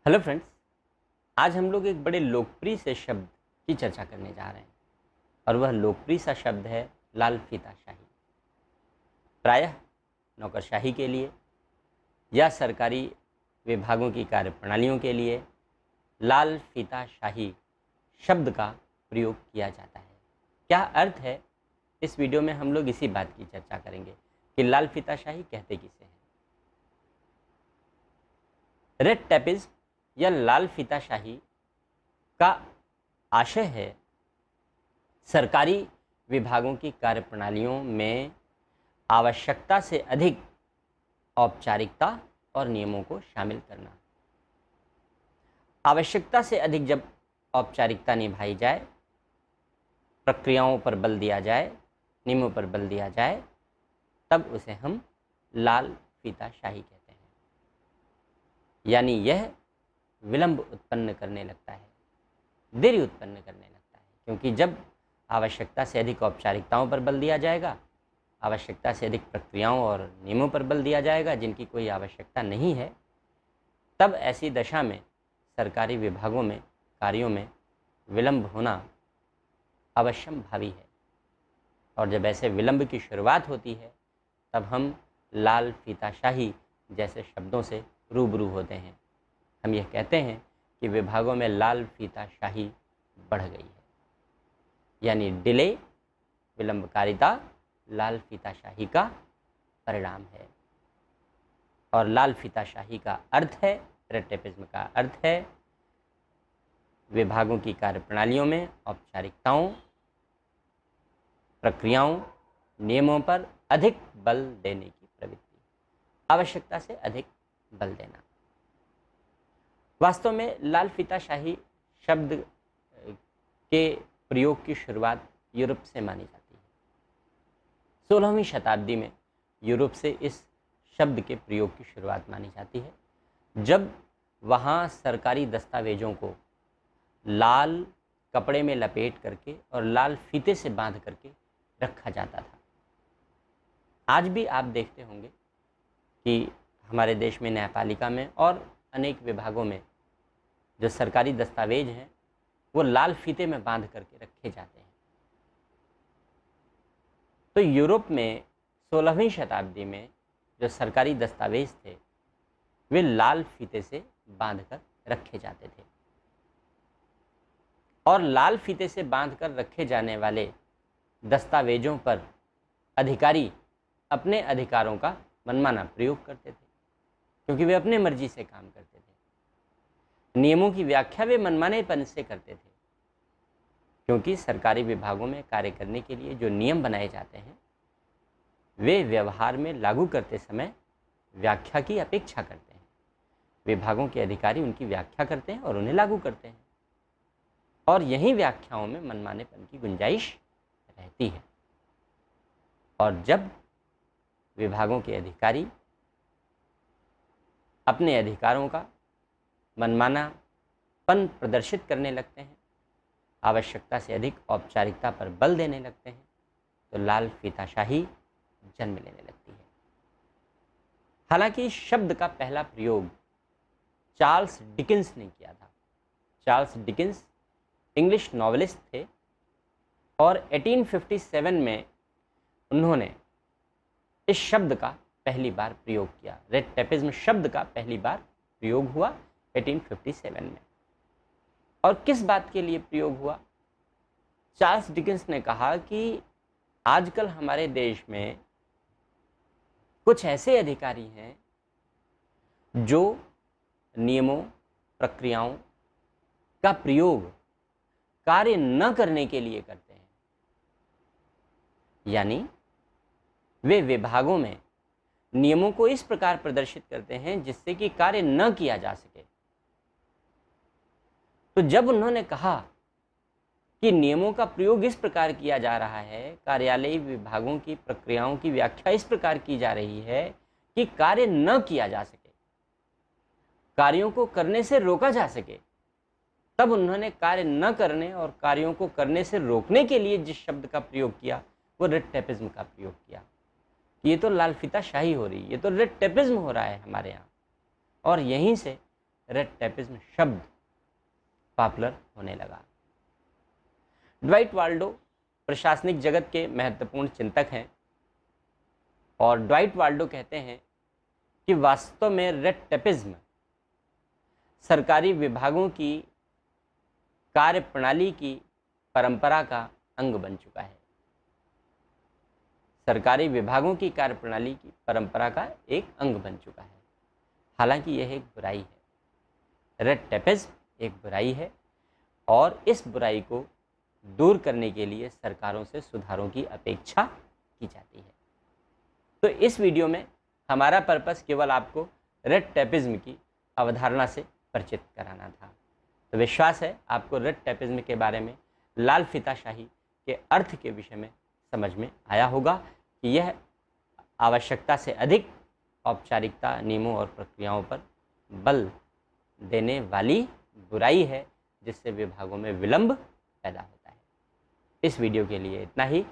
Hello friends, आज हम लोग एक बड़े लोकप्रिय से शब्द की चर्चा करने जा रहे हैं और वह लोकप्रिय सा शब्द है लाल फीताशाही। प्रायः नौकरशाही के लिए या सरकारी विभागों की कार्यप्रणालियों के लिए लाल फीताशाही शब्द का प्रयोग किया जाता है। क्या अर्थ है, इस वीडियो में हम लोग इसी बात की चर्चा करेंगे कि लाल फीताशाही कहते किसे हैं। रेड टेपिज्म या लाल फीताशाही का आशय है सरकारी विभागों की कार्यप्रणालियों में आवश्यकता से अधिक औपचारिकता और नियमों को शामिल करना। आवश्यकता से अधिक जब औपचारिकता निभाई जाए, प्रक्रियाओं पर बल दिया जाए, नियमों पर बल दिया जाए, तब उसे हम लाल फीताशाही कहते हैं। यानी यह विलंब उत्पन्न करने लगता है, देरी उत्पन्न करने लगता है, क्योंकि जब आवश्यकता से अधिक औपचारिकताओं पर बल दिया जाएगा, आवश्यकता से अधिक प्रक्रियाओं और नियमों पर बल दिया जाएगा जिनकी कोई आवश्यकता नहीं है, तब ऐसी दशा में सरकारी विभागों में कार्यों में विलंब होना अवश्यंभावी है। और जब ऐसे विलंब की शुरुआत होती है, तब हम लाल फीताशाही जैसे शब्दों से रूबरू होते हैं। हम यह कहते हैं कि विभागों में लाल फीताशाही बढ़ गई है, यानी डिले, विलंबकारिता लाल फीताशाही का परिणाम है। और लाल फीताशाही का अर्थ है, रेड टेपिज्म का अर्थ है विभागों की कार्यप्रणालियों में औपचारिकताओं, प्रक्रियाओं, नियमों पर अधिक बल देने की प्रवृत्ति, आवश्यकता से अधिक बल देना। वास्तव में लाल फीताशाही शब्द के प्रयोग की शुरुआत यूरोप से मानी जाती है। 16वीं शताब्दी में यूरोप से इस शब्द के प्रयोग की शुरुआत मानी जाती है, जब वहाँ सरकारी दस्तावेजों को लाल कपड़े में लपेट करके और लाल फीते से बांध करके रखा जाता था। आज भी आप देखते होंगे कि हमारे देश में न्यायपालिका में और अनेक विभागों में जो सरकारी दस्तावेज हैं वो लाल फीते में बांध करके रखे जाते हैं। तो यूरोप में 16वीं शताब्दी में जो सरकारी दस्तावेज थे वे लाल फीते से बांधकर रखे जाते थे, और लाल फीते से बांधकर रखे जाने वाले दस्तावेजों पर अधिकारी अपने अधिकारों का मनमाना प्रयोग करते थे, क्योंकि वे अपने मर्जी से काम करते थे। नियमों की व्याख्या वे मनमानेपन से करते थे, क्योंकि सरकारी विभागों में कार्य करने के लिए जो नियम बनाए जाते हैं वे व्यवहार में लागू करते समय व्याख्या की अपेक्षा करते हैं। विभागों के अधिकारी उनकी व्याख्या करते हैं और उन्हें लागू करते हैं, और यही व्याख्याओं में मनमानेपन की गुंजाइश रहती है। और जब विभागों के अधिकारी अपने अधिकारों का मनमानापन प्रदर्शित करने लगते हैं, आवश्यकता से अधिक औपचारिकता पर बल देने लगते हैं, तो लाल फीताशाही जन्म लेने लगती है। हालांकि इस शब्द का पहला प्रयोग चार्ल्स डिकेंस ने किया था। चार्ल्स डिकेंस इंग्लिश नॉवेलिस्ट थे और 1857 में उन्होंने इस शब्द का पहली बार प्रयोग किया। रेड टेपिज्म शब्द का पहली बार प्रयोग हुआ 1857 में। और किस बात के लिए प्रयोग हुआ? चार्ल्स डिकेंस ने कहा कि आजकल हमारे देश में कुछ ऐसे अधिकारी हैं जो नियमों, प्रक्रियाओं का प्रयोग कार्य न करने के लिए करते हैं। यानी वे विभागों में नियमों को इस प्रकार प्रदर्शित करते हैं जिससे कि कार्य न किया जा सके। तो जब उन्होंने कहा कि नियमों का प्रयोग इस प्रकार किया जा रहा है, कार्यालयीय विभागों की प्रक्रियाओं की व्याख्या इस प्रकार की जा रही है कि कार्य न किया जा सके, कार्यों को करने से रोका जा सके, तब उन्होंने कार्य न करने और कार्यों को करने से रोकने के लिए जिस शब्द का प्रयोग किया वो रेड टेपिज्म का प्रयोग किया। ये तो लाल फीताशाही हो रही, ये तो रेड टेपिज्म हो रहा है हमारे यहाँ। और यहीं से रेड टेपिज्म शब्द पॉपुलर होने लगा। ड्वाइट वाल्डो प्रशासनिक जगत के महत्वपूर्ण चिंतक हैं और ड्वाइट वाल्डो कहते हैं कि वास्तव में रेड टेपिज्म सरकारी विभागों की कार्यप्रणाली की परंपरा का अंग बन चुका है। सरकारी विभागों की कार्यप्रणाली की परंपरा का एक अंग बन चुका है। हालांकि यह एक बुराई है, रेड टेपिज्म एक बुराई है और इस बुराई को दूर करने के लिए सरकारों से सुधारों की अपेक्षा की जाती है। तो इस वीडियो में हमारा पर्पस केवल आपको रेड टेपिज्म की अवधारणा से परिचित कराना था। तो विश्वास है आपको रेड टेपिज्म के बारे में, लाल फीताशाही के अर्थ के विषय में समझ में आया होगा कि यह आवश्यकता से अधिक औपचारिकता, नियमों और प्रक्रियाओं पर बल देने वाली बुराई है जिससे विभागों में विलंब पैदा होता है। इस वीडियो के लिए इतना ही।